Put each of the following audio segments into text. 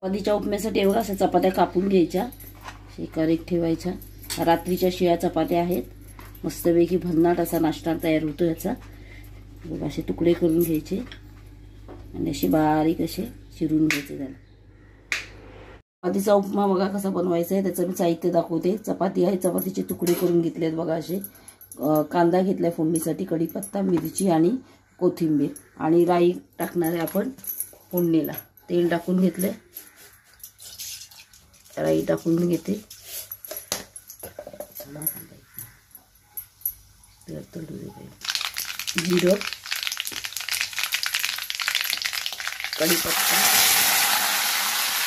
चपातीच्या उपम्यासाठी बघा अशा चपात्या कापून घ्यायच्या, एकावर एक ठेवायच्या। रात्रीच्या शिळ्या चपात्या आहेत, मस्तपैकी भन्नाट असा नाश्ता तयार होतो याचा। बघा असे तुकडे करून घ्यायचे आणि असे बारीक असे चिरून घ्यायचे त्याला। चपातीचा उपमा बघा कसा बनवायचा आहे त्याचं मी साहित्य दाखवते। चपाती आहे, चपातीचे तुकडे करून घेतलेत बघा असे। कांदा घेतलाय फोडणीसाठी, कढीपत्ता, मिरची आणि कोथिंबीर आणि राई टाकणार आहे आपण फोडणीला। तेल टाकून घेतले, राई टाकून घेते, जिरं, कढीपत्ता,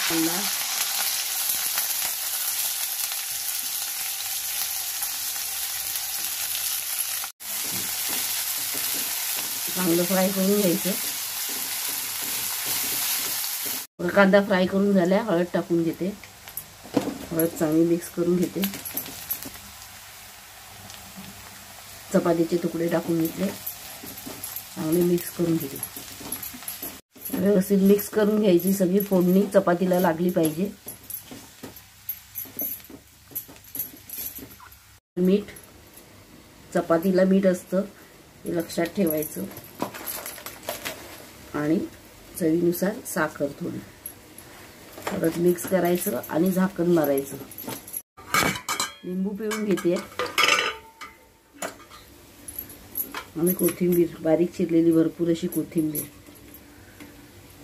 कांदा, चांगलं फ्राय करून घ्यायचं। कांदा फ्राय करून झाल्या, हळद टाकून घेते, हळद चांगली मिक्स करून घेते। चपातीचे तुकडे टाकून घेतले, चांगले मिक्स करून घेते। व्यवस्थित मिक्स करून घ्यायची, सगळी फोडणी चपातीला लागली पाहिजे। मीठ, चपातीला मीठ असतं हे लक्षात ठेवायचं आणि चवीनुसार साखर थोडी, परत मिक्स करायचं आणि झाकण मारायचं। लिंबू पिळून घेते आणि कोथिंबीर, बारीक चिरलेली भरपूर अशी कोथिंबीर।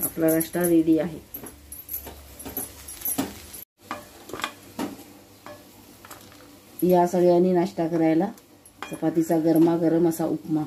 आपला नाश्ता रेडी आहे। या सगळ्यांनी नाश्ता करायला चपातीचा गरमागरम असा उपमा।